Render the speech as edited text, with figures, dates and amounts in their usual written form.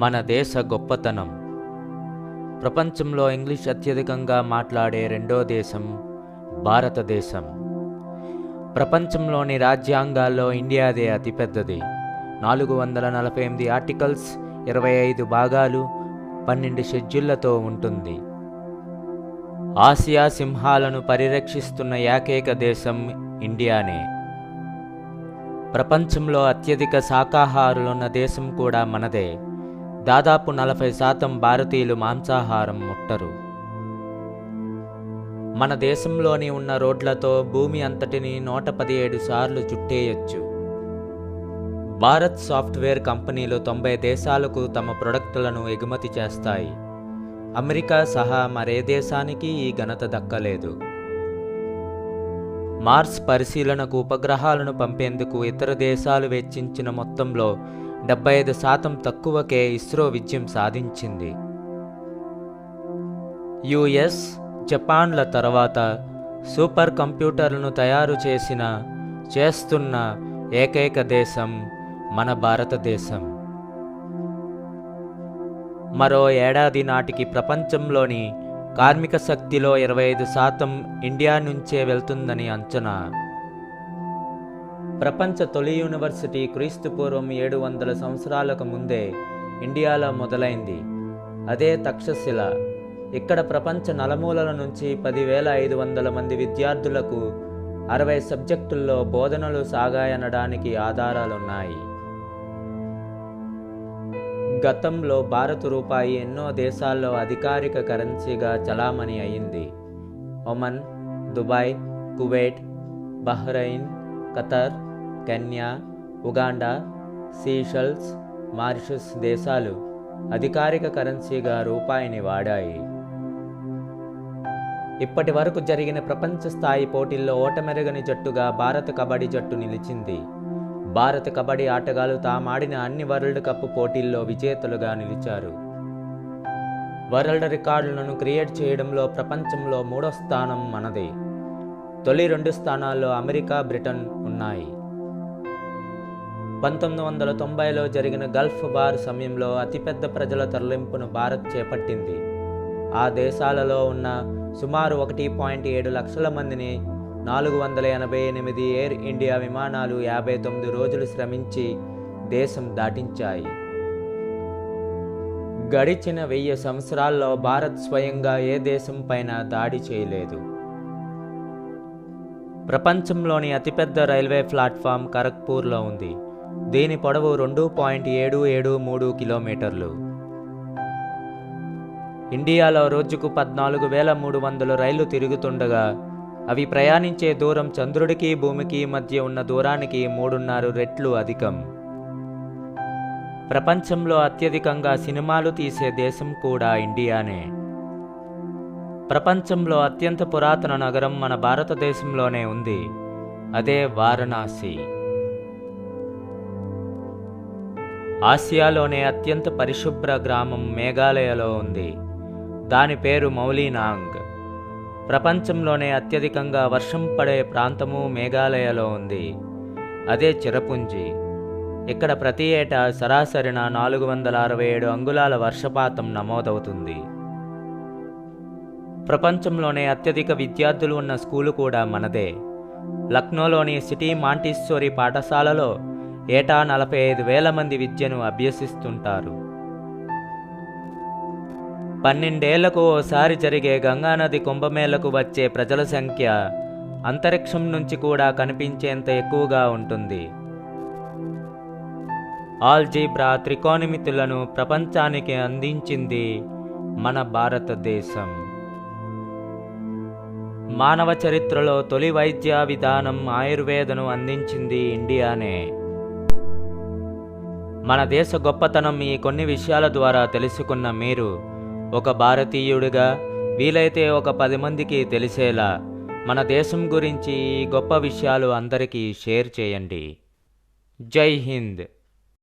మన దేశ గొప్పతనం. ప్రపంచంలో ఇంగ్లీష్ అత్యధికంగా మాట్లాడే రెండో దేశం భారతదేశం. ప్రపంచంలోని రాజ్యాంగాల్లో ఇండియాదే అతిపెద్దది. 448 ఆర్టికల్స్, 25 భాగాలు, 12 షెడ్యూళ్లతో ఉంటుంది. ఆసియా సింహాలను పరిరక్షిస్తున్న ఏకైక దేశం ఇండియానే. ప్రపంచంలో అత్యధిక శాకాహారులున్న దేశం కూడా మనదే. దాదాపు 40% భారతీయులు మాంసాహారం ముట్టరు. మన దేశంలోని ఉన్న రోడ్లతో భూమి అంతటిని 117 సార్లు చుట్టేయొచ్చు. భారత్ సాఫ్ట్వేర్ కంపెనీలు 90 దేశాలకు తమ ప్రొడక్టులను ఎగుమతి చేస్తాయి. అమెరికా సహా మరే దేశానికి ఈ ఘనత దక్కలేదు. మార్స్ పరిశీలనకు ఉపగ్రహాలను పంపేందుకు ఇతర దేశాలు వెచ్చించిన మొత్తంలో 75% తక్కువకే ఇస్రో విజయం సాధించింది. యుఎస్, జపాన్ల తర్వాత సూపర్ కంప్యూటర్లను తయారు చేస్తున్న ఏకైక దేశం మన భారతదేశం. మరో ఏడాది నాటికి ప్రపంచంలోని కార్మిక శక్తిలో 25% ఇండియా నుంచే వెళ్తుందని అంచనా. ప్రపంచ తొలి యూనివర్సిటీ క్రీస్తుపూర్వం 700 సంవత్సరాలకు ముందే ఇండియాలో మొదలైంది. అదే తక్షశిల. ఇక్కడ ప్రపంచ నలుమూలల నుంచి 10,500 మంది విద్యార్థులకు 60 సబ్జెక్టుల్లో బోధనలు సాగాయనడానికి ఆధారాలున్నాయి. గతంలో భారత రూపాయి ఎన్నో దేశాల్లో అధికారిక కరెన్సీగా చలామణి అయింది. Oman, Dubai, Kuwait, Bahrain, Qatar, Kenya, Uganda, Seychelles, Mauritius దేశాలు అధికారిక కరెన్సీగా రూపాయిని వాడాయి. ఇప్పటి వరకు జరిగిన ప్రపంచ స్థాయి పోటీల్లో ఓటమెరగని జట్టుగా భారత కబడ్డీ జట్టు నిలిచింది. భారత కబడ్డీ ఆటగాళ్లు తామాడిన అన్ని వరల్డ్ కప్ పోటీల్లో విజేతలుగా నిలిచారు. వరల్డ్ రికార్డులను క్రియేట్ చేయడంలో ప్రపంచంలో 3వ స్థానం మనది. తొలి 2 స్థానాల్లో అమెరికా, బ్రిటన్ ఉన్నాయి. 1990లో జరిగిన గల్ఫ్ వార్ సమయంలో అతిపెద్ద ప్రజల తరలింపును భారత్ చేపట్టింది. ఆ దేశాలలో ఉన్న సుమారు 1.7 లక్షల మందిని 488 ఎయిర్ ఇండియా విమానాలు 59 రోజులు శ్రమించి దేశం దాటించాయి. గడిచిన 1000 సంవత్సరాల్లో భారత్ స్వయంగా ఏ దేశం పైన దాడి చేయలేదు. ప్రపంచంలోని అతిపెద్ద రైల్వే ప్లాట్ఫామ్ ఖరగ్పూర్లో ఉంది. దీని పొడవు 2.773 కిలోమీటర్లు. ఇండియాలో రోజుకు 14,300 రైళ్లు తిరుగుతుండగా అవి ప్రయాణించే దూరం చంద్రుడికి భూమికి మధ్య ఉన్న దూరానికి 3.5 రెట్లు అధికం. ప్రపంచంలో అత్యధికంగా సినిమాలు తీసే దేశం కూడా ఇండియానే. ప్రపంచంలో అత్యంత పురాతన నగరం మన భారతదేశంలోనే ఉంది. అదే వారణాసి. ఆసియాలోనే అత్యంత పరిశుభ్ర గ్రామం మేఘాలయలో ఉంది. దాని పేరు మౌలినాంగ్. ప్రపంచంలోనే అత్యధికంగా వర్షం పడే ప్రాంతము మేఘాలయలో ఉంది. అదే చిరపుంజి. ఇక్కడ ప్రతి ఏటా సరాసరిన 467 అంగుళాల వర్షపాతం నమోదవుతుంది. ప్రపంచంలోనే అత్యధిక విద్యార్థులు ఉన్న స్కూలు కూడా మనదే. లక్నోలోని సిటీ మాంటిస్సోరీ పాఠశాలలో ఏటా 45,000 మంది విద్యను అభ్యసిస్తుంటారు. 12 ఏళ్లకు ఓసారి జరిగే గంగానది కుంభమేళకు వచ్చే ప్రజల సంఖ్య అంతరిక్షం నుంచి కూడా కనిపించేంత ఎక్కువగా ఉంటుంది. ఆల్జీబ్రా త్రికోణమితులను ప్రపంచానికి అందించింది మన భారతదేశం. మానవ చరిత్రలో తొలి వైద్య విధానం ఆయుర్వేదను అందించింది ఇండియానే. మన దేశ గొప్పతనం ఈ కొన్ని విషయాల ద్వారా తెలుసుకున్న మీరు ఒక భారతీయుడిగా వీలైతే ఒక 10 మందికి తెలిసేలా మన దేశం గురించి ఈ గొప్ప విషయాలు అందరికీ షేర్ చేయండి. జై హింద్.